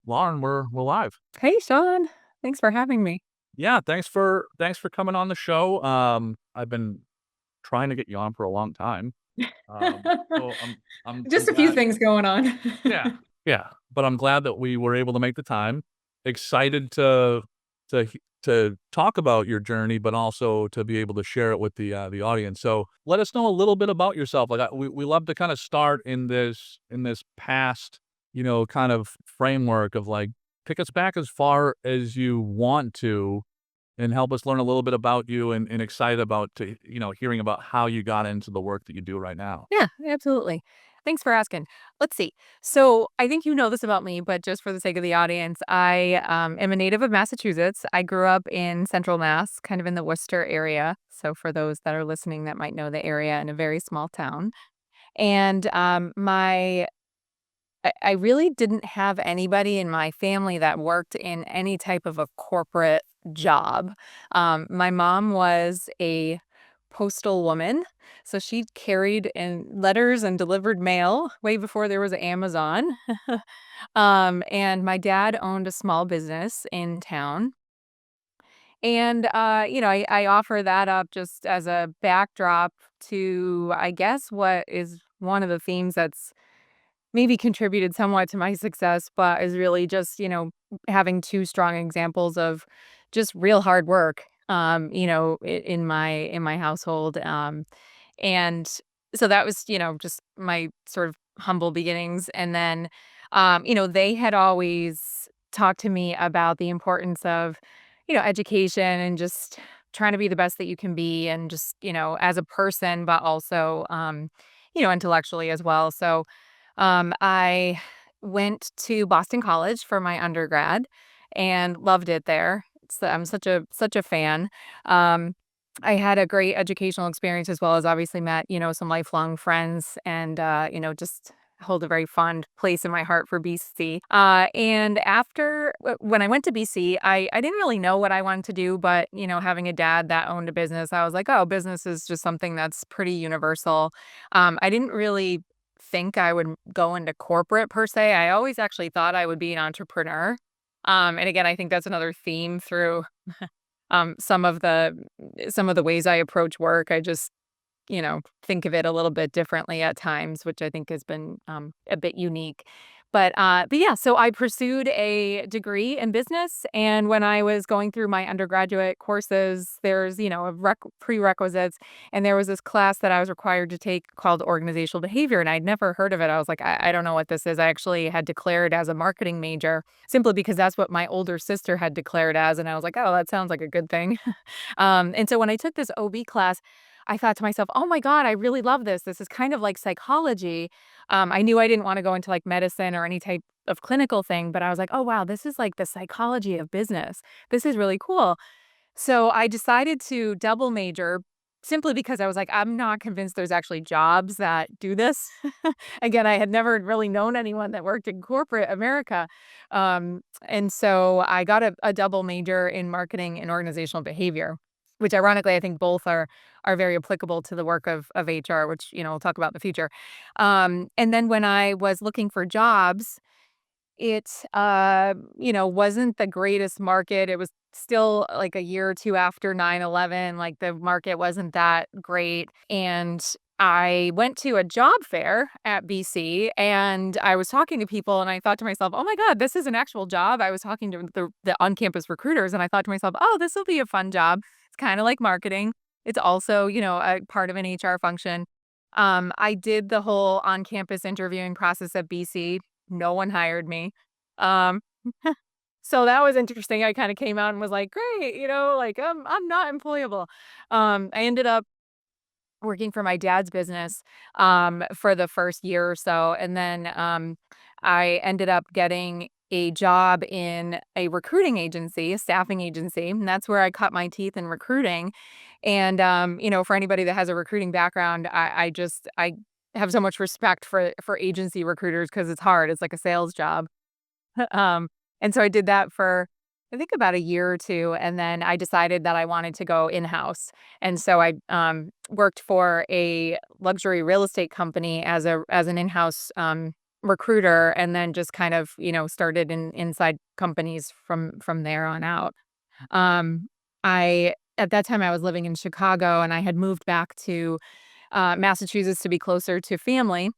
Lauren, we're live. Hey, Sean. Thanks for having me. Yeah, thanks for coming on the show. I've been trying to get you on for a long time. So I'm Just a few glad. things going on. Yeah, yeah. But I'm glad that we were able to make the time. Excited to talk about your journey, but also to be able to share it with the audience. So let us know a little bit about yourself. We love to kind of start in this past, kind of framework of like pick us back as far as you want to and help us learn a little bit about you and excited about hearing about how you got into the work that you do right now. Yeah, absolutely. Thanks for asking. Let's see. So I think you know this about me, but just for the sake of the audience, I am a native of Massachusetts. I grew up in Central Mass, kind of in the Worcester area. So for those that are listening that might know the area, in a very small town. And I really didn't have anybody in my family that worked in any type of a corporate job. My mom was a postal woman, so she carried in letters and delivered mail way before there was Amazon. And my dad owned a small business in town. And, I offer that up just as a backdrop to, I guess, what is one of the themes that's maybe contributed somewhat to my success, but is really just, having 2 strong examples of just real hard work, in my household, and so that was, just my sort of humble beginnings, and then, they had always talked to me about the importance of, education and just trying to be the best that you can be and just, as a person, but also, intellectually as well, so I went to Boston College for my undergrad and loved it there. I'm such a fan. Um, I had a great educational experience as well as obviously met, some lifelong friends and, just hold a very fond place in my heart for BC. And when I went to BC, I didn't really know what I wanted to do, but, having a dad that owned a business, I was like, oh, business is just something that's pretty universal. I didn't really think I would go into corporate per se. I always actually thought I would be an entrepreneur. And again, I think that's another theme through um, some of the some of the ways I approach work. I just, think of it a little bit differently at times, which I think has been a bit unique. But yeah, so I pursued a degree in business, and when I was going through my undergraduate courses, there's prerequisites, and there was this class that I was required to take called organizational behavior, and I'd never heard of it. I was like, I don't know what this is. I actually had declared as a marketing major simply because that's what my older sister had declared as, and I was like, oh, that sounds like a good thing. And so when I took this OB class, I thought to myself, "Oh my god, I really love this. This is kind of like psychology." I knew I didn't wanna go into, like, medicine or any type of clinical thing, but I was like, "Oh, wow, this is like the psychology of business. This is really cool." So I decided to double major simply because I was like, "I'm not convinced there's actually jobs that do this." Again, I had never really known anyone that worked in corporate America. And so I got a double major in marketing and organizational behavior, which ironically, I think both are very applicable to the work of HR, which, we'll talk about in the future. And then when I was looking for jobs, it wasn't the greatest market. It was still like a year or 2 after 9/11. Like, the market wasn't that great, and I went to a job fair at BC, and I was talking to people, and I thought to myself, "Oh my god, this is an actual job." I was talking to the on-campus recruiters, and I thought to myself, "Oh, this will be a fun job." It's kinda like marketing. It's also, a part of an HR function. I did the whole on-campus interviewing process at BC. No one hired me. Um, so that was interesting. I kinda came out and was like, "Great," like, I'm not employable." I ended up working for my dad's business, for the first year or so, and then, I ended up getting a job in a recruiting agency, a staffing agency, and that's where I cut my teeth in recruiting. And, for anybody that has a recruiting background, I have so much respect for agency recruiters because it's hard. It's like a sales job. Um, and so I did that for, I think, about a year or 2, and then I decided that I wanted to go in-house. And so I, worked for a luxury real estate company as an in-house, recruiter and then just kind of, started in inside companies from there on out. Um, I At that time, I was living in Chicago, and I had moved back to, Massachusetts to be closer to family,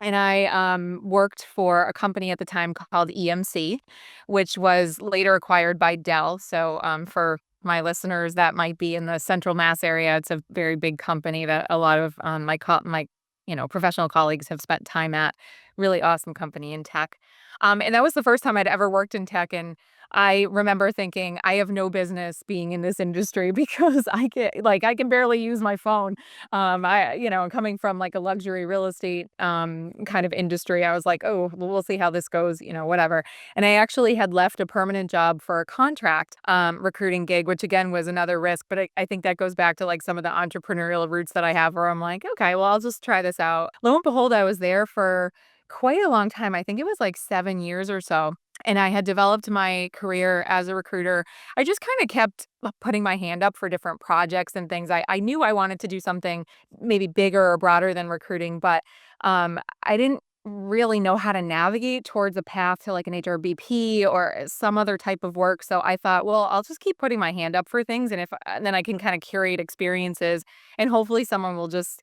and I, worked for a company at the time called EMC, which was later acquired by Dell. So, for my listeners that might be in the Central Mass area, it's a very big company that a lot of, my professional colleagues have spent time at. Really awesome company in tech. And that was the first time I'd ever worked in tech, and I remember thinking, "I have no business being in this industry because I can barely use my phone." Coming from, like, a luxury real estate, kind of industry, I was like, "Oh, well, we'll see how this goes," whatever. And I actually had left a permanent job for a contract, recruiting gig, which again was another risk, but I think that goes back to, like, some of the entrepreneurial roots that I have where I'm like, "Okay, well, I'll just try this out." Lo and behold, I was there for quite a long time. I think it was, like, 7 years or so, and I had developed my career as a recruiter. I just kinda kept putting my hand up for different projects and things. I knew I wanted to do something maybe bigger or broader than recruiting, but, I didn't really know how to navigate towards a path to, like, an HRBP or some other type of work, so I thought, "Well, I'll just keep putting my hand up for things, and then I can kinda curate experiences, and hopefully someone will just,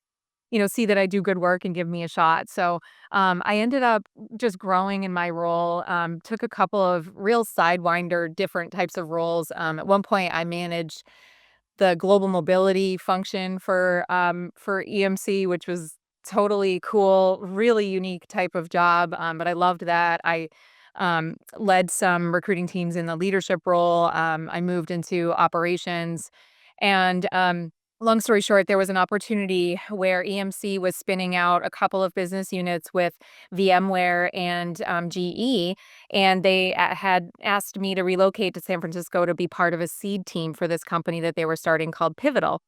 see that I do good work and give me a shot." So, I ended up just growing in my role, took a couple of real sidewinder different types of roles. At one point, I managed the global mobility function for EMC, which was totally cool, really unique type of job, but I loved that. I, led some recruiting teams in the leadership role. I moved into operations, and, long story short, there was an opportunity where EMC was spinning out a couple of business units with VMware and, GE, and they had asked me to relocate to San Francisco to be part of a seed team for this company that they were starting called Pivotal.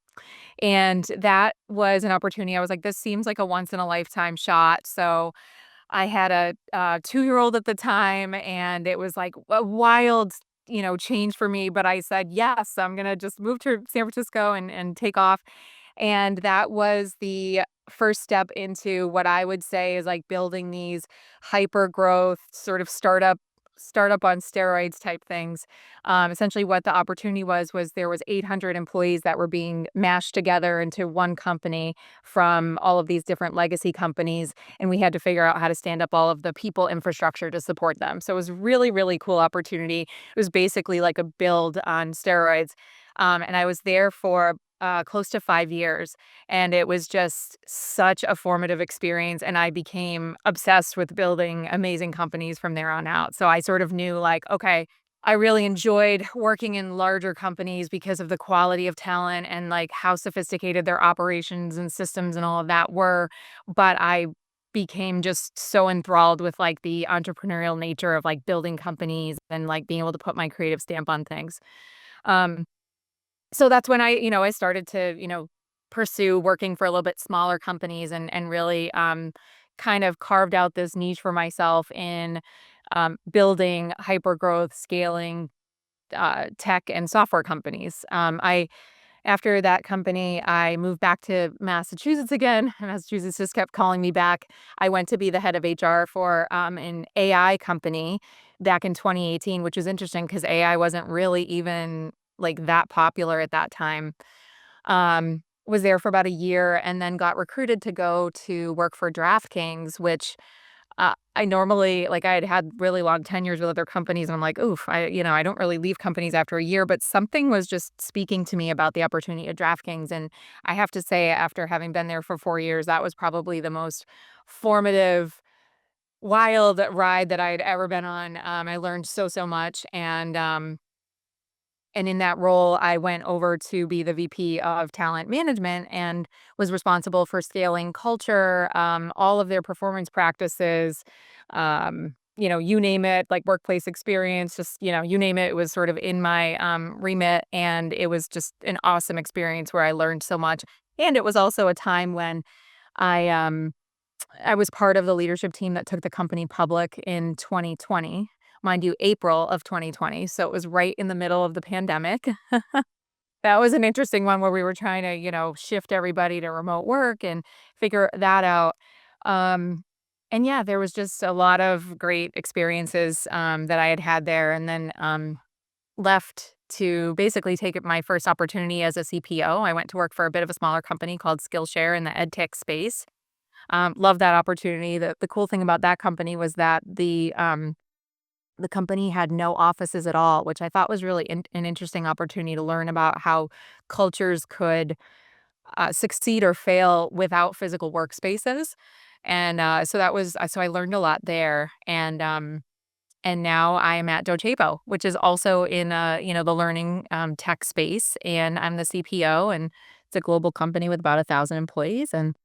And that was an opportunity. I was like, this seems like a once in a lifetime shot. So I had a 2-year-old at the time, and it was like a wild, change for me. But I said, yes, I'm going to just move to San Francisco and take off. And that was the first step into what I would say is like building these hyper growth sort of startup on steroids type things. Essentially what the opportunity was there was 800 employees that were being mashed together into one company from all of these different legacy companies, and we had to figure out how to stand up all of the people infrastructure to support them. So it was really, really cool opportunity. It was basically like a build on steroids. And I was there for close to 5 years. And it was just such a formative experience. And I became obsessed with building amazing companies from there on out. So I sort of knew, like, okay, I really enjoyed working in larger companies because of the quality of talent and like how sophisticated their operations and systems and all of that were. But I became just so enthralled with like the entrepreneurial nature of like building companies and like being able to put my creative stamp on things. Um, so that's when I started to, pursue working for a little bit smaller companies and really, kind of carved out this niche for myself in, building hyper growth, scaling, tech and software companies. I After that company, I moved back to Massachusetts again. Massachusetts just kept calling me back. I went to be the head of HR for, an AI company back in 2018, which is interesting because AI wasn't really even, like, that popular at that time. Was there for about a year and then got recruited to go to work for DraftKings, which I normally like, I had really long tenures with other companies, and I'm like, "Oof, I don't really leave companies after a year," but something was just speaking to me about the opportunity at DraftKings, and I have to say, after having been there for 4 years, that was probably the most formative, wild ride that I'd ever been on. I learned so, so much, and in that role, I went over to be the VP of talent management and was responsible for scaling culture, all of their performance practices, you name it, like workplace experience, just, you name it, it was sort of in my remit. And it was just an awesome experience where I learned so much. And it was also a time when I, um, I was part of the leadership team that took the company public in 2020. Mind you, April of 2020, so it was right in the middle of the pandemic. That was an interesting one where we were trying to, shift everybody to remote work and figure that out. Um, And yeah, there was just a lot of great experiences, that I had there, and then, left to basically take my first opportunity as a CPO. I went to work for a bit of a smaller company called Skillshare in the ed tech space. Loved that opportunity. The cool thing about that company was that the company had no offices at all, which I thought was really an interesting opportunity to learn about how cultures could succeed or fail without physical workspaces. And so that was so I learned a lot there. And now I'm at Docebo, which is also in the learning tech space, and I'm the CPO, and it's a global company with about 1,000 employees, and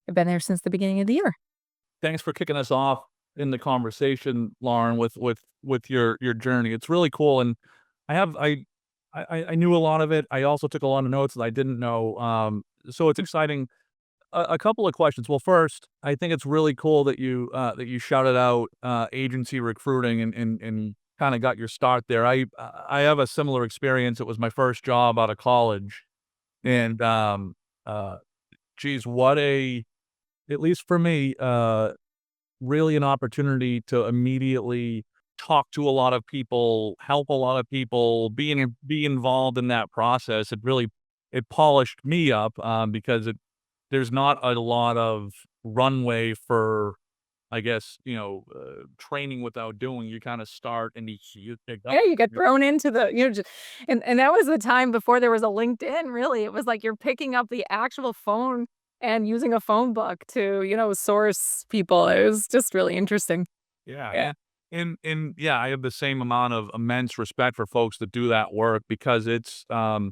I've been there since the beginning of the year. Thanks for kicking us off in the conversation, Lauren, with your journey. It's really cool, and I have I knew a lot of it. I also took a lot of notes that I didn't know. So it's exciting. A couple of questions. Well, first, I think it's really cool that you shouted out agency recruiting and kind of got your start there. I have a similar experience. It was my first job out of college, and uh, geez, what a at least for me, really an opportunity to immediately talk to a lot of people, help a lot of people, be involved in that process. It really it polished me up, because there's not a lot of runway for, I guess, training without doing. You kinda start and you pick up. Yeah, you get thrown into the and that was the time before there was a LinkedIn, really. It was like you're picking up the actual phone and using a phone book to, source people. It was just really interesting. Yeah, Yeah. and yeah, I have the same amount of immense respect for folks that do that work because it's a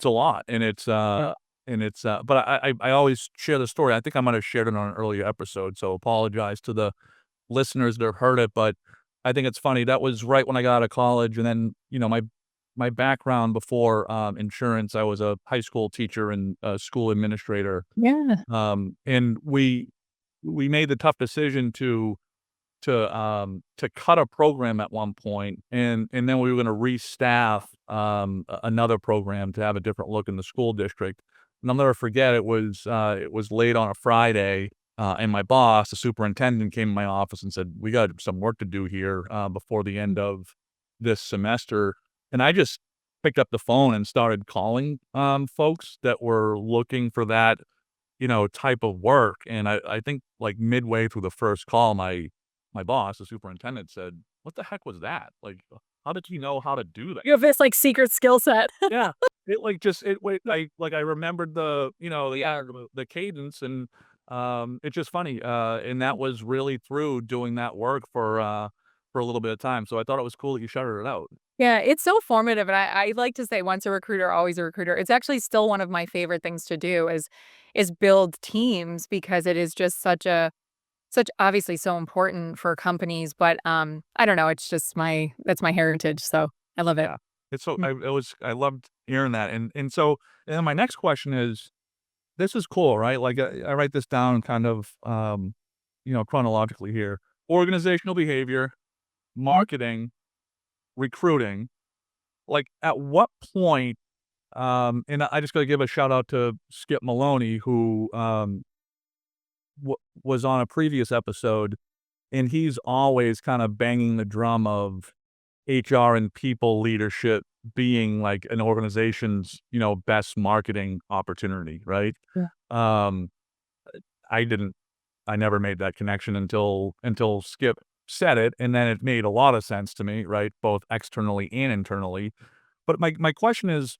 lot, but I always share the story. I think I might have shared it on an earlier episode, so apologize to the listeners that have heard it, but I think it's funny. That was right when I got out of college, and then, my background before, insurance, I was a high school teacher and a school administrator, Yeah. and we made the tough decision to cut a program at one point, and then we were gonna restaff, another program to have a different look in the school district, and I'll never forget, it was late on a Friday, and my boss, the superintendent, came in my office and said, "We got some work to do here, before the end of this semester," and I just picked up the phone and started calling, folks that were looking for that, type of work, and I think, like, midway through the first call, my boss, the superintendent, said, "What the heck was that? Like, how did you know how to do that?" You have this, like, secret skill set. Yeah. It, like, just it wait, I remembered the cadence, and, it's just funny, and that was really through doing that work for a little bit of time, so I thought it was cool that you shouted it out. Yeah, it's so formative, and I like to say once a recruiter, always a recruiter. It's actually still one of my favorite things to do is build teams because it is just such obviously so important for companies, but, I don't know, it's just that's my heritage, so I love it. Yeah. It's so Mm. I loved hearing that, and so and then my next question is, this is cool, right? Like, I write this down kind of, chronologically here. Organizational behavior, marketing, recruiting. Like, at what point, and I just gotta give a shout out to Skip Maloney, who, was on a previous episode, and he's always kinda banging the drum of HR and people leadership being, like, an organization's, best marketing opportunity, right? Yeah. Um, I didn't I never made that connection until Skip said it, and then it made a lot of sense to me, right, both externally and internally. But my question is,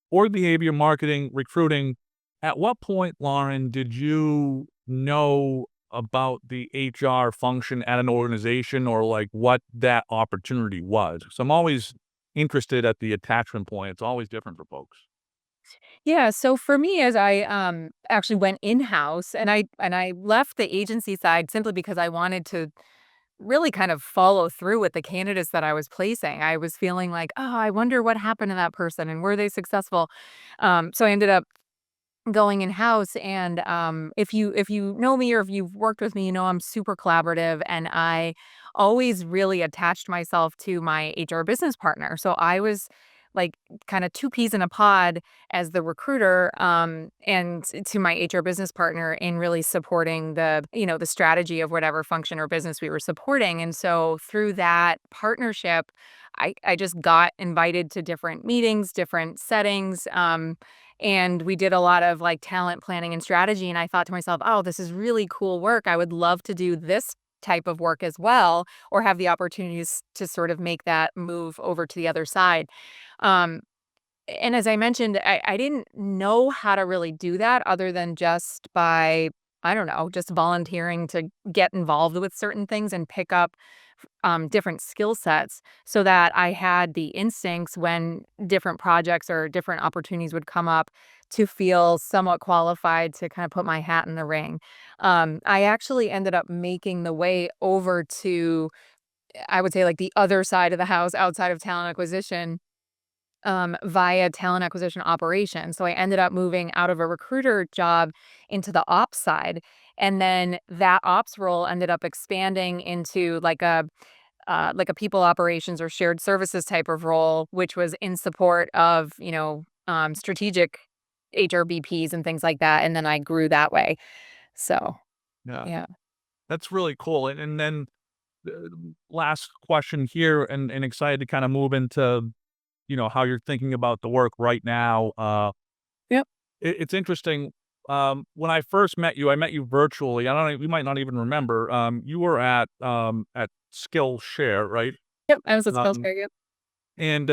org behavior, marketing, recruiting, at what point, Lauren, did you know about the HR function at an organization or, like, what that opportunity was? So I'm always interested at the attachment point. It's always different for folks. Yeah, so for me, as I, actually went in-house and I left the agency side simply because I wanted to really kind of follow through with the candidates that I was placing. I was feeling like, "Oh, I wonder what happened to that person and were they successful?" So I ended up going in-house and, if you know me or if you've worked with me, you know I'm super collaborative and I always really attached myself to my HR business partner. So I was like kind of two peas in a pod as the recruiter, and to my HR business partner in really supporting the strategy of whatever function or business we were supporting. And so through that partnership, I just got invited to different meetings, different settings. And we did a lot of like talent planning and strategy. And I thought to myself, oh, this is really cool work. I would love to do this type of work as well, or have the opportunities to sort of make that move over to the other side. Um, and as I mentioned, I didn't know how to really do that other than just by, I don't know, just volunteering to get involved with certain things and pick up different skill sets so that I had the instincts when different projects or different opportunities would come up to feel somewhat qualified to kind of put my hat in the ring. I actually ended up making the way over to, I would say, like the other side of the house outside of talent acquisition, via talent acquisition operations. So I ended up moving out of a recruiter job into the ops side. And then that ops role ended up expanding into like a people operations or shared services type of role, which was in support of, strategic HRBPs and things like that. And then I grew that way. So, Yeah, yeah. that's really cool. And then last question here, and excited to kind of move into how you're thinking about the work right now. Yep. It's interesting. When I first met you, I met you virtually. I don't. We might not even remember. You were at Skillshare, right? Yep. I was a skills Um, yep. and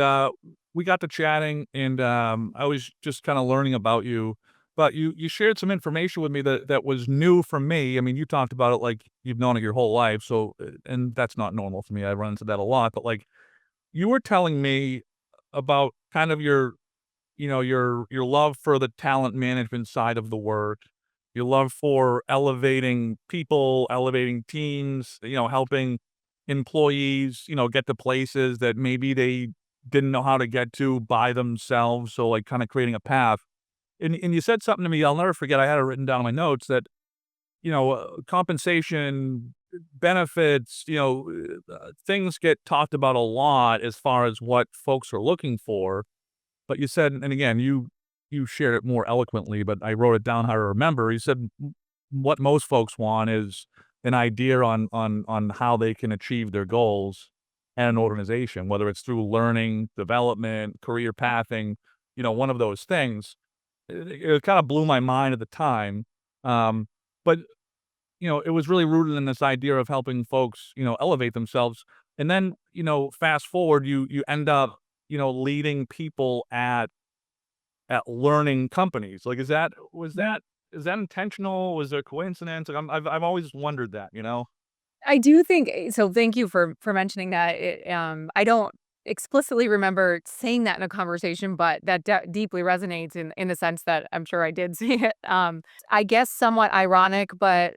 we got to chatting, and I was just kind of learning about you. But you shared some information with me that was new for me. I mean, you talked about it like you've known it your whole life. So, and that's not normal for me. I run into that a lot. But like you were telling me about kind of your love for the talent management side of the work, your love for elevating people, elevating teams, helping employees, get to places that maybe they didn't know how to get to by themselves. So like kind of creating a path. And you said something to me, I'll never forget. I had it written down in my notes that, compensation, benefits, things get talked about a lot as far as what folks are looking for, but you said, and again, you shared it more eloquently, but I wrote it down how to remember. You said what most folks want is an idea on how they can achieve their goals at an organization, whether it's through learning, development, career pathing, one of those things. It kind of blew my mind at the time. But it was really rooted in this idea of helping folks, elevate themselves. And then, fast forward, you end up, leading people at learning companies. Like, is that intentional? Was there coincidence? Like, I've always wondered that. I do think so. Thank you for mentioning that. I don't explicitly remember saying that in a conversation, but that deeply resonates in the sense that I'm sure I did see it. I guess somewhat ironic, but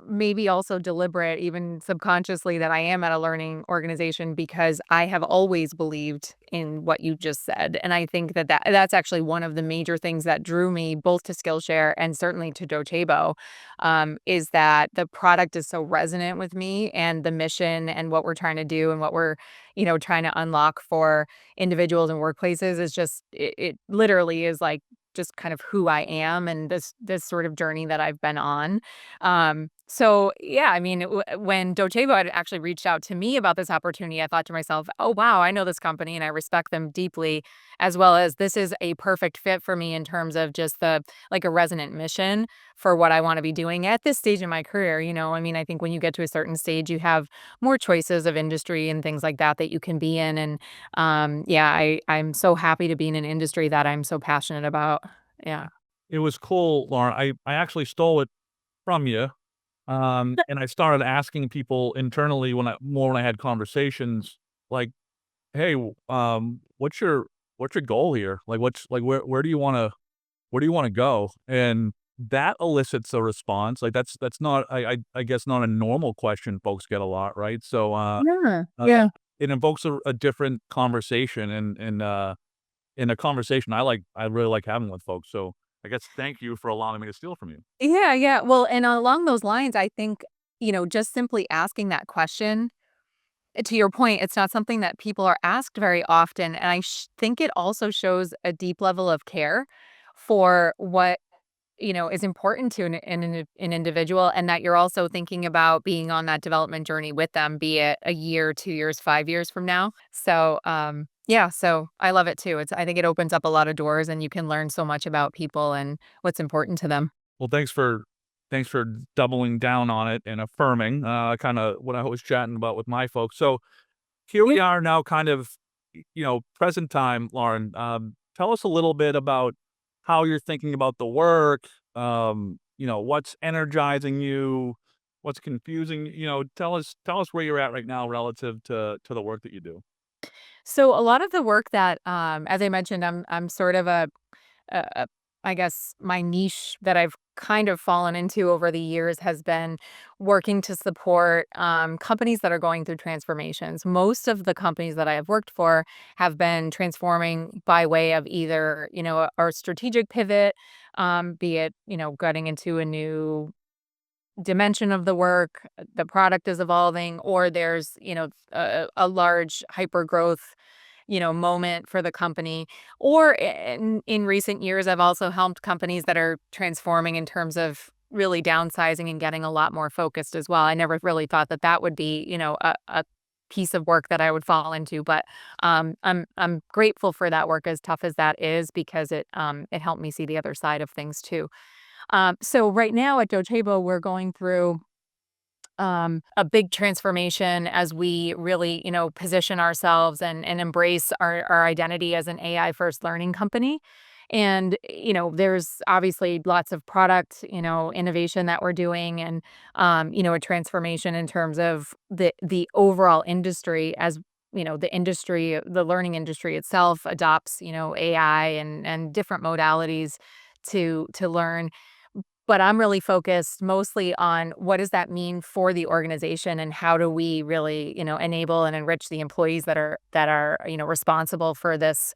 maybe also deliberate, even subconsciously, that I am at a learning organization because I have always believed in what you just said. And I think that's actually one of the major things that drew me both to Skillshare and certainly to Docebo, is that the product is so resonant with me and the mission and what we're trying to do and what we're, trying to unlock for individuals and workplaces is just, it literally is like just kind of who I am and this sort of journey that I've been on. So yeah, I mean, when Docebo had actually reached out to me about this opportunity, I thought to myself, "Oh wow, I know this company and I respect them deeply, as well as this is a perfect fit for me in terms of just the like a resonant mission for what I want to be doing at this stage in my career." I mean, I think when you get to a certain stage, you have more choices of industry and things like that that you can be in, and yeah, I'm so happy to be in an industry that I'm so passionate about. Yeah. It was cool, Lauren. I actually stole it from you. And I started asking people internally when I had conversations, like, "Hey, what's your goal here? Like, where do you wanna go?" And that elicits a response. Like, that's not, I guess, not a normal question folks get a lot, right? So, Yeah. uh, Yeah. it invokes a different conversation and in a conversation I really like having with folks. So, I guess thank you for allowing me to steal from you. Yeah, yeah. Well, and along those lines, I think, just simply asking that question to your point, it's not something that people are asked very often, and I think it also shows a deep level of care for what, is important to an individual, and that you're also thinking about being on that development journey with them, be it a year, 2 years, 5 years from now. So, yeah, so I love it too. I think it opens up a lot of doors, and you can learn so much about people and what's important to them. Well, thanks for doubling down on it and affirming, kinda what I was chatting about with my folks. So, here we are now kind of, present time, Lauren. Tell us a little bit about how you're thinking about the work, what's energizing you, what's confusing, tell us where you're at right now relative to the work that you do. So a lot of the work that, as I mentioned, I'm sort of a I guess my niche that I've kind of fallen into over the years has been working to support companies that are going through transformations. Most of the companies that I have worked for have been transforming by way of either, a strategic pivot, be it, getting into a new dimension of the work, the product is evolving, or there's, a large hyper growth, moment for the company. Or in recent years, I've also helped companies that are transforming in terms of really downsizing and getting a lot more focused as well. I never really thought that that would be, a piece of work that I would fall into, but I'm grateful for that work, as tough as that is, because it helped me see the other side of things too. So right now at Docebo, we're going through a big transformation as we really, position ourselves and embrace our identity as an AI first learning company. And, there's obviously lots of product, innovation that we're doing, and, a transformation in terms of the overall industry, as, the learning industry itself adopts, AI and different modalities to learn. But I'm really focused mostly on what does that mean for the organization, and how do we really, enable and enrich the employees that are, responsible for this,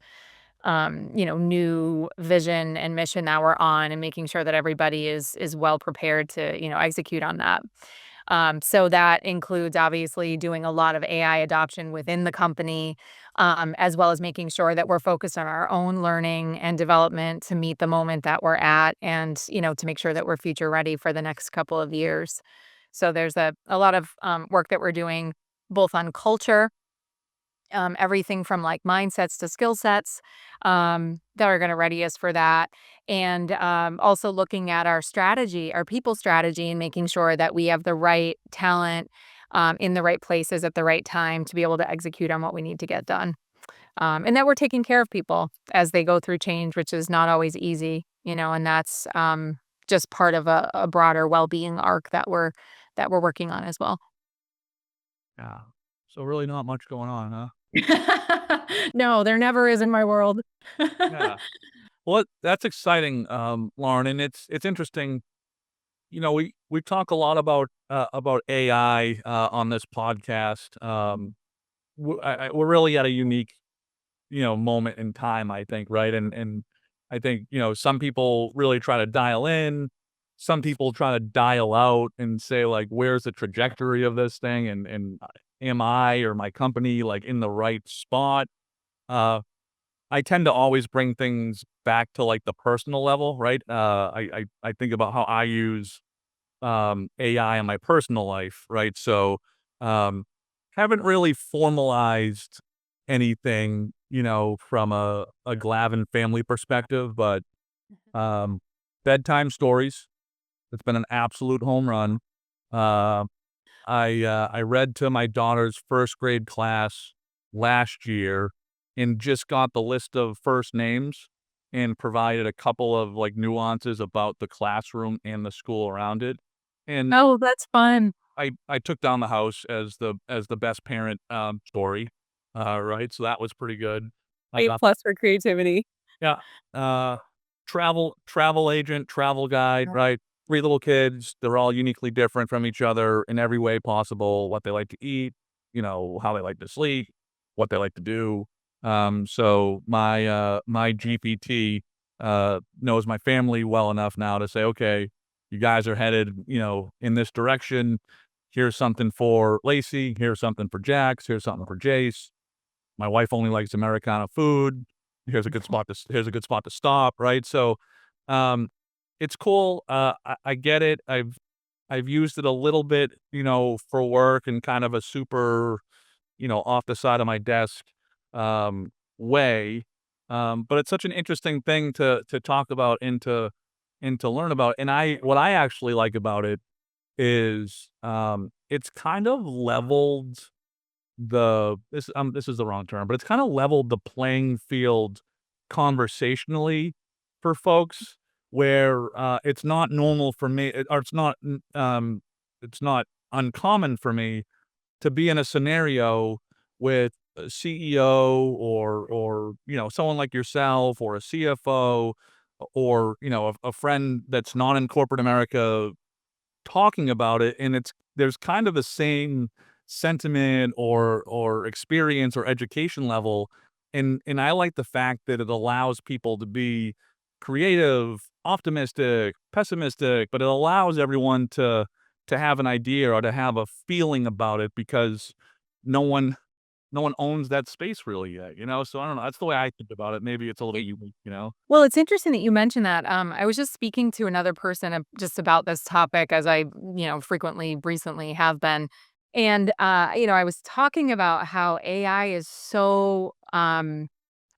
new vision and mission that we're on, and making sure that everybody is well prepared to, execute on that. So that includes obviously doing a lot of AI adoption within the company, as well as making sure that we're focused on our own learning and development to meet the moment that we're at, and, to make sure that we're future ready for the next couple of years. So there's a lot of work that we're doing both on culture, everything from like mindsets to skill sets, that are going to ready us for that. And also looking at our strategy, our people strategy, and making sure that we have the right talent in the right places at the right time to be able to execute on what we need to get done. And that we're taking care of people as they go through change, which is not always easy, and that's just part of a broader well-being arc that we're working on as well. Yeah. So really not much going on, huh? No, there never is in my world. Yeah. Well, that's exciting, Lauren, and it's interesting. We talk a lot about AI on this podcast. We're really at a unique, moment in time, I think, right? And I think, some people really try to dial in, some people try to dial out and say like, where's the trajectory of this thing, and am I or my company like in the right spot? Uh, I tend to always bring things back to like the personal level, right? I think about how I use AI in my personal life, right? So, um, haven't really formalized anything, from a Glavin family perspective, but, um, bedtime stories, it's been an absolute home run. Uh, I read to my daughter's 1st grade class last year and just got the list of first names and provided a couple of, like, nuances about the classroom and the school around it, and Oh, that's fun. I took down the house as the best parent, story, right? So that was pretty good. I A got plus for creativity. yeah, uh, travel agent, travel guide, right? 3 little kids, they're all uniquely different from each other in every way possible, what they like to eat, how they like to sleep, what they like to do. So my GPT, knows my family well enough now to say, "Okay, you guys are headed, in this direction. Here's something for Lacey. Here's something for Jax. Here's something for Jace. My wife only likes Americana food. Here's a good spot to stop, right? So, um, it's cool. I get it. I've used it a little bit, for work and kind of a super, off the side of my desk, way. But it's such an interesting thing to talk about and to learn about. And what I actually like about it is, it's kind of leveled this is the wrong term, but it's kinda leveled the playing field conversationally for folks where, it's not normal for me, or it's not uncommon for me to be in a scenario with a CEO or, someone like yourself or a CFO or, a friend that's not in corporate America talking about it, and there's kind of the same sentiment or experience or education level, and I like the fact that it allows people to be creative, optimistic, pessimistic, but it allows everyone to have an idea or to have a feeling about it because no one no one owns that space really yet. So I don't know, that's the way I think about it. Maybe it's a little unique. Well, it's interesting that you mentioned that. I was just speaking to another person just about this topic as I, frequently recently have been. And, I was talking about how AI is so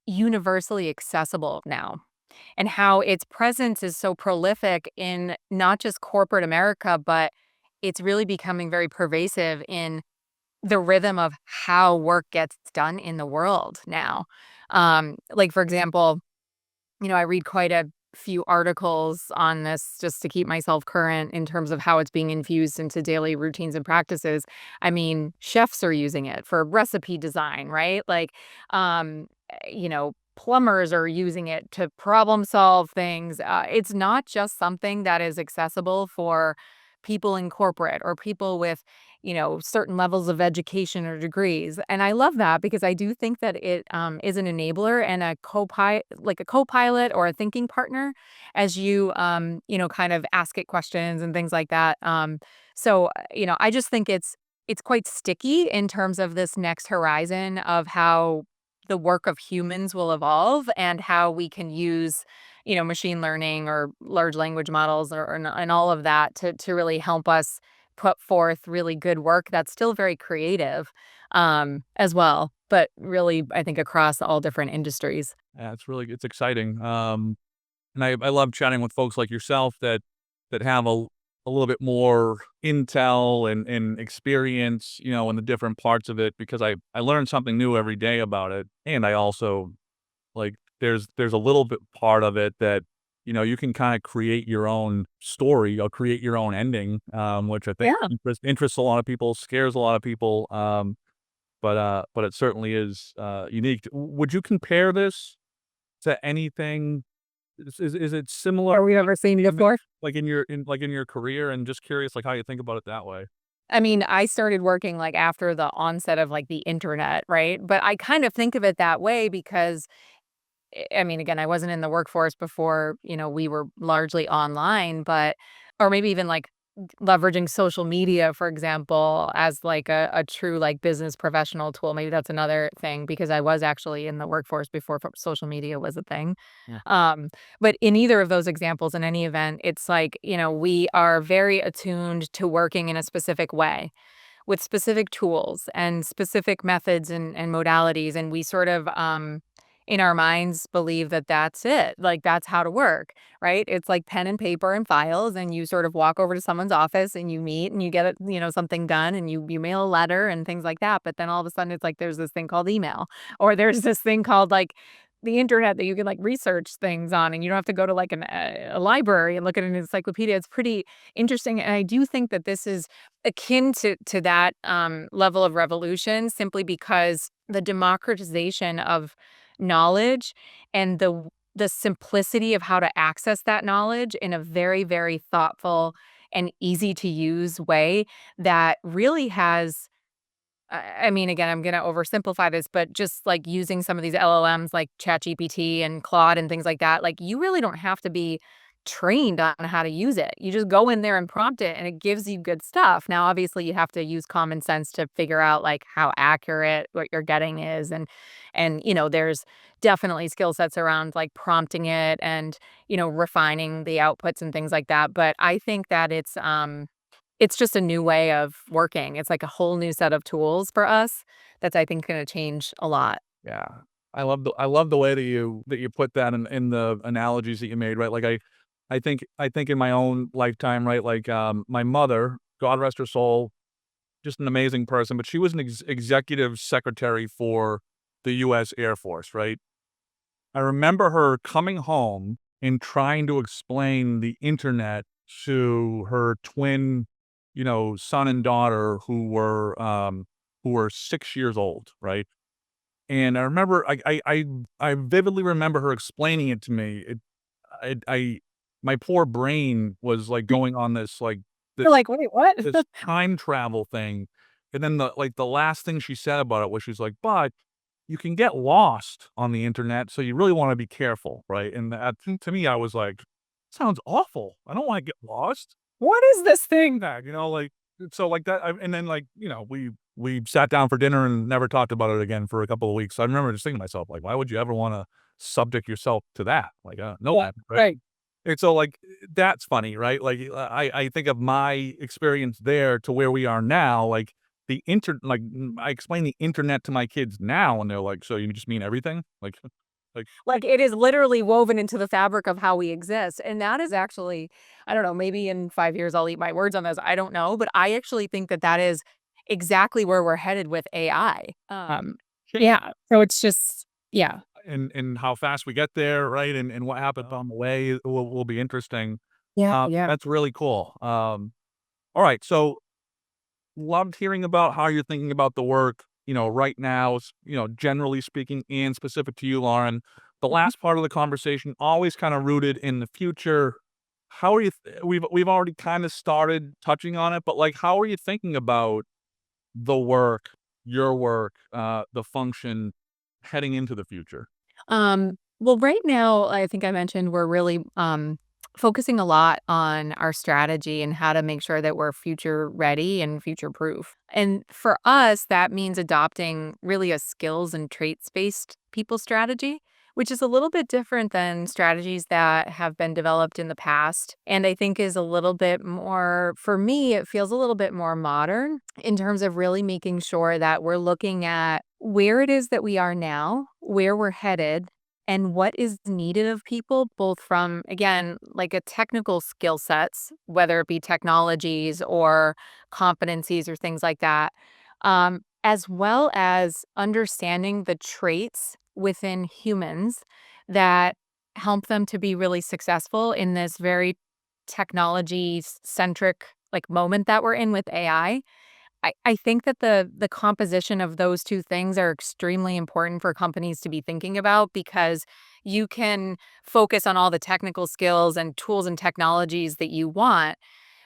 universally accessible now and how its presence is so prolific in not just corporate America, but it's really becoming very pervasive in the rhythm of how work gets done in the world now. Like, for example, I read quite a few articles on this just to keep myself current in terms of how it's being infused into daily routines and practices. I mean, chefs are using it for recipe design, right? Like, plumbers are using it to problem solve things. It's not just something that is accessible for people in corporate or people with certain levels of education or degrees. And I love that because I do think that it is an enabler and like a co-pilot or a thinking partner as you, kind of ask it questions and things like that. I just think it's quite sticky in terms of this next horizon of how the work of humans will evolve and how we can use machine learning or large language models and all of that to really help us put forth really good work that's still very creative, as well, but really, I think, across all different industries. Yeah, it's exciting. And I love chatting with folks like yourself that have a little bit more intel and experience, in the different parts of it because I learn something new every day about it. And I also like there's a little bit part of it that, you can kind of create your own story or create your own ending, which I think Yeah. interests a lot of people, scares a lot of people. But it certainly is unique. Would you compare this to anything? Is it similar, Are we ever seen before? in your career? And just curious, like, how you think about it that way. I mean, I started working, like, after the onset of, like, the internet, right? But I kind of think of it that way because I mean, again, I wasn't in the workforce before, we were largely online, but or maybe even like leveraging social media, for example, as like a true like business professional tool. Maybe that's another thing because I was actually in the workforce before social media was a thing. Yeah. Um, but in either of those examples, in any event, it's like, we are very attuned to working in a specific way with specific tools and specific methods and modalities, and we sort of, in our minds believe that that's it, like, that's how to work, right? It's like pen and paper and files, and you sort of walk over to someone's office, and you meet, and you get, something done, and you mail a letter and things like that, but then all of a sudden, it's like there's this thing called email, or there's this thing called, like, the internet that you can, like, research things on, and you don't have to go to, like, a library and look at an encyclopedia. It's pretty interesting, and I do think that this is akin to that, level of revolution simply because the democratization of knowledge and the simplicity of how to access that knowledge in a very, very thoughtful and easy to use way that really has I mean, again, I'm gonna oversimplify this, but just, like, using some of these LLMs like ChatGPT and Claude and things like that, like, you really don't have to be trained on how to use it. You just go in there and prompt it and it gives you good stuff. Now, obviously, you have to use common sense to figure out like how accurate what you're getting is and there's definitely skill sets around like prompting it and refining the outputs and things like that. But I think that it's just a new way of working. It's like a whole new set of tools for us that's I think going to change a lot. Yeah. I love the way that you put that in the analogies that you made, right? Like, I think in my own lifetime, right, like, my mother, God rest her soul, just an amazing person, but she was an executive secretary for the US Air Force, right? I remember her coming home and trying to explain the internet to her twin, son and daughter who were 6 years old, right? And I remember I vividly remember her explaining it to me. I my poor brain was, like, going on this, like, You're this like, wait, what? this time travel thing, and then the last thing she said about it was she's like, "But you can get lost on the internet, so you really wanna be careful," right? And that to me, I was like, "Sounds awful. I don't wanna get lost." What is this thing? That, like so like that and then, like, we sat down for dinner and never talked about it again for a couple of weeks. So I remember just thinking to myself, like, "Why would you ever wanna subject yourself to that?" Like, no Yeah, one, right? right. And so, like, that's funny, right? Like, I think of my experience there to where we are now, like, I explain the internet to my kids now, and they're like, "So you just mean everything?" Like Like, it is literally woven into the fabric of how we exist, and that is actually I don't know, maybe in 5 years I'll eat my words on this, I don't know, but I actually think that that is exactly where we're headed with AI. Yeah, so it's just yeah. and how fast we get there, right? And what happens on the way will be interesting. Yeah, yeah. That's really cool. All right, so loved hearing about how you're thinking about the work, right now, generally speaking and specific to you, Lauren. The Mhm. last part of the conversation always kind of rooted in the future. How are you we've already kind of started touching on it, but like how are you thinking about the work, your work, the function heading into the future? Well, right now, I think I mentioned we're really focusing a lot on our strategy and how to make sure that we're future ready and future proof. And for us, that means adopting really a skills and traits based people strategy, which is a little bit different than strategies that have been developed in the past. And I think is a little bit more, for me, it feels a little bit more modern in terms of really making sure that we're looking at where it is that we are now, where we're headed, and what is needed of people, both from, again, like a technical skill sets, whether it be technologies or competencies or things like that, as well as understanding the traits within humans that help them to be really successful in this very technology centric like moment that we're in with AI. I think that the composition of those 2 things are extremely important for companies to be thinking about because you can focus on all the technical skills and tools and technologies that you want,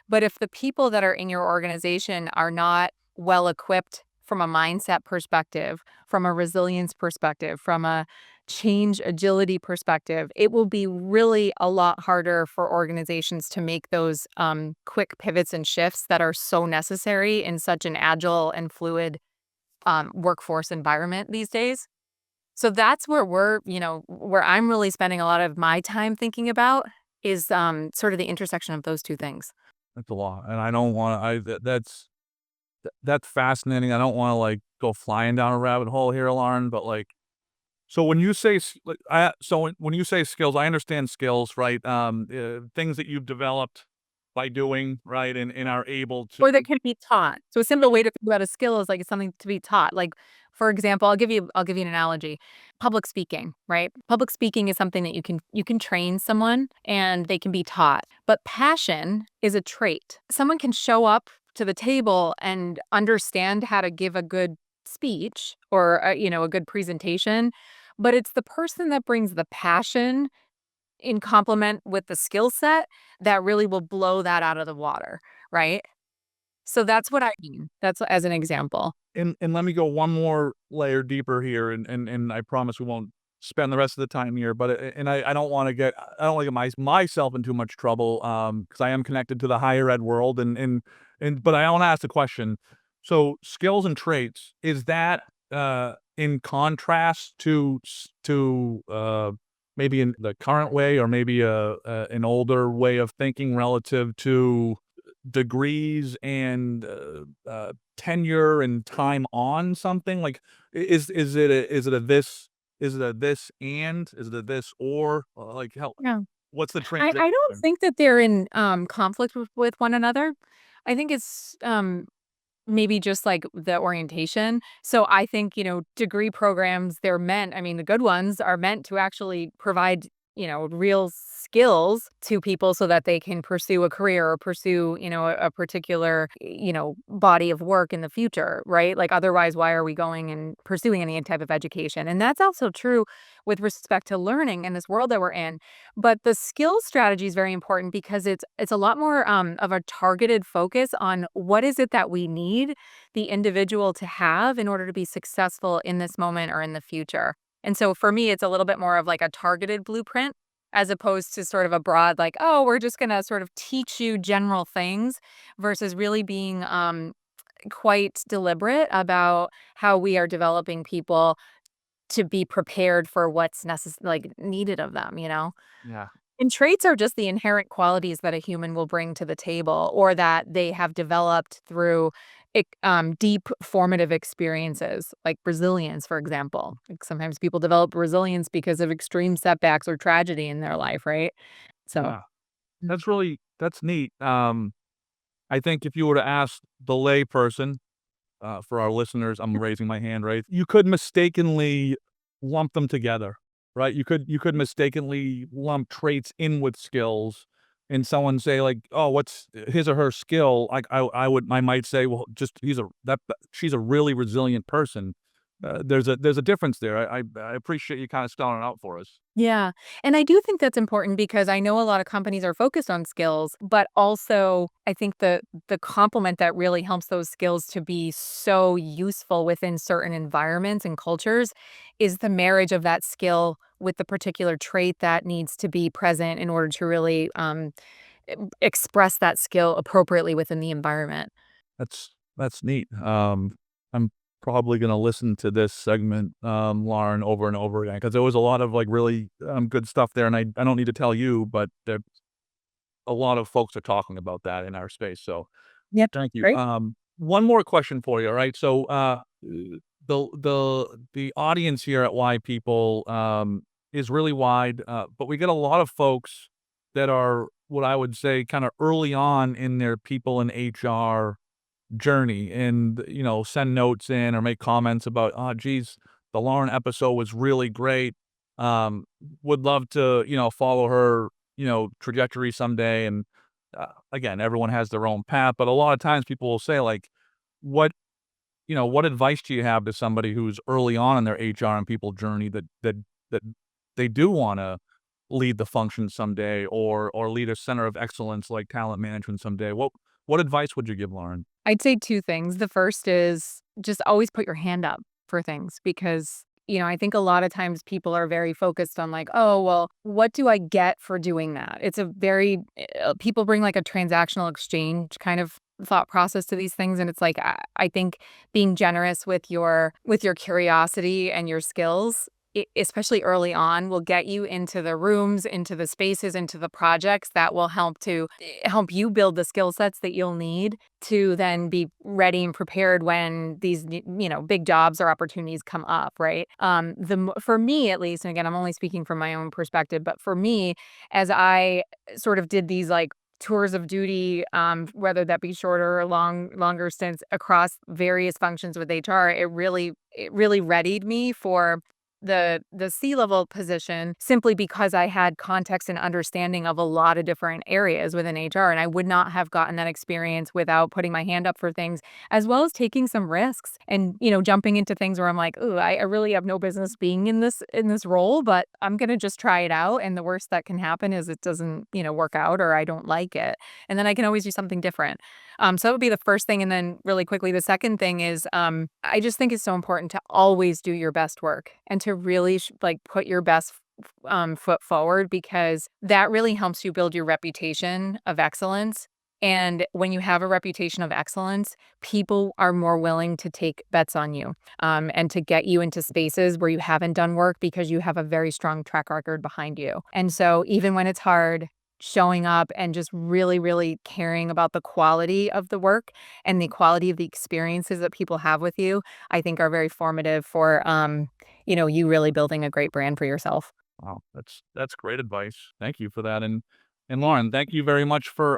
but if the people that are in your organization are not well equipped from a mindset perspective, from a resilience perspective, from a change agility perspective, it will be really a lot harder for organizations to make those quick pivots and shifts that are so necessary in such an agile and fluid workforce environment these days. So that's where where I'm really spending a lot of my time thinking about is sort of the intersection of those 2 things. That's a lot, and I don't wanna I that that's fascinating. I don't wanna, like, go flying down a rabbit hole here, Lauren, but, like, so when you say s like, when you say skills, I understand skills, right? Things that you've developed by doing, right, and are able to Or that can be taught. So a simple way to think about a skill is like it's something to be taught. Like, for example, I'll give you an analogy. Public speaking, right? Public speaking is something that you can train someone and they can be taught. But passion is a trait. Someone can show up to the table and understand how to give a good speech or a good presentation, but it's the person that brings the passion in complement with the skill set that really will blow that out of the water, right? So that's what I mean. That's as an example. and let me go one more layer deeper here, and I promise we won't spend the rest of the time here, but and I don't want to get myself in too much trouble because I am connected to the higher ed world and but I want to ask the question. So skills and traits, is that in contrast to maybe in the current way or maybe an older way of thinking relative to degrees and tenure and time on something? Like, is it a this is it a this and is it a this or like how Yeah. what's the I transition don't there? think that they're in, conflict with one another. I think it's, maybe just, like, the orientation. So I think, degree programs, they're meant I mean, the good ones are meant to actually provide, real skills to people so that they can pursue a career or pursue, a particular, body of work in the future, right? Like, otherwise, why are we going and pursuing any type of education? And that's also true with respect to learning in this world that we're in. But the skill strategy is very important because it's a lot more, of a targeted focus on what is it that we need the individual to have in order to be successful in this moment or in the future. And so for me, it's a little bit more of like a targeted blueprint as opposed to sort of a broad, like, oh, we're just gonna sort of teach you general things versus really being quite deliberate about how we are developing people to be prepared for what's like needed of them. Yeah, And traits are just the inherent qualities that a human will bring to the table or that they have developed through deep formative experiences, like resilience, for example. Like sometimes people develop resilience because of extreme setbacks or tragedy in their life, right? So, yeah. That's neat. I think if you were to ask the lay person, for our listeners, I'm raising my hand, right? You could mistakenly lump them together, right? You could mistakenly lump traits in with skills, and someone say like, "Oh, what's his or her skill?" Like I might say, "Well, just she's a really resilient person." There's a difference there. I appreciate you kind of spelling it out for us. yeah. And I do think that's important because I know a lot of companies are focused on skills, but also I think the complement that really helps those skills to be so useful within certain environments and cultures is the marriage of that skill with the particular trait that needs to be present in order to really express that skill appropriately within the environment. That's neat. I'm probably gonna listen to this segment, Lauren, over and over again because there was a lot of, like, really, good stuff there, and I don't need to tell you, but there a lot of folks are talking about that in our space, so Yep. thank you. Great. One more question for you, right? So, the audience here at Why People, is really wide, but we get a lot of folks that are, what I would say, kinda early on in their people in HR journey and, send notes in or make comments about, "Oh, geez, the Lauren episode was really great. Um, would love to, follow her, trajectory someday." And, again, everyone has their own path, but a lot of times people will say like, "What what advice do you have to somebody who's early on in their HR and people journey that they do wanna lead the function someday or lead a center of excellence like talent management someday?" What advice would you give, Lauren? I'd say 2 things. The first is just always put your hand up for things because, I think a lot of times people are very focused on like, "Oh, well, what do I get for doing that?" It's a very people bring like a transactional exchange kind of thought process to these things and it's like I think being generous with your curiosity and your skills especially early on will get you into the rooms, into the spaces, into the projects that will help you build the skill sets that you'll need to then be ready and prepared when these big jobs or opportunities come up, right? For me at least, and again I'm only speaking from my own perspective, but for me as I sort of did these like tours of duty, whether that be shorter or longer stints across various functions with HR, it really readied me for the C-level position simply because I had context and understanding of a lot of different areas within HR, and I would not have gotten that experience without putting my hand up for things, as well as taking some risks and, jumping into things where I'm like, "Ooh, I really have no business being in this role, but I'm gonna just try it out, and the worst that can happen is it doesn't, work out or I don't like it, and then I can always do something different." So that would be the first thing, and then really quickly, the second thing is, I just think it's so important to always do your best work and to to really like put your best foot forward because that really helps you build your reputation of excellence. And when you have a reputation of excellence, people are more willing to take bets on you and to get you into spaces where you haven't done work because you have a very strong track record behind you. And so, even when it's hard, showing up and just really, really caring about the quality of the work and the quality of the experiences that people have with you, I think are very formative for, you really building a great brand for yourself. Wow, that's great advice. Thank you for that, and Lauren, thank you very much for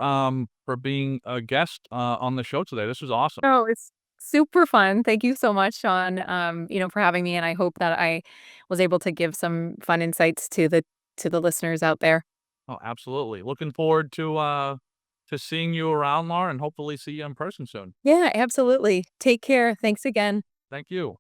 being a guest, on the show today. This was awesome. Oh, it's super fun. Thank you so much, Sean, for having me, and I hope that I was able to give some fun insights to the listeners out there. Oh, absolutely. Looking forward to seeing you around, Lauren, and hopefully see you in person soon. Yeah, absolutely. Take care. Thanks again. Thank you.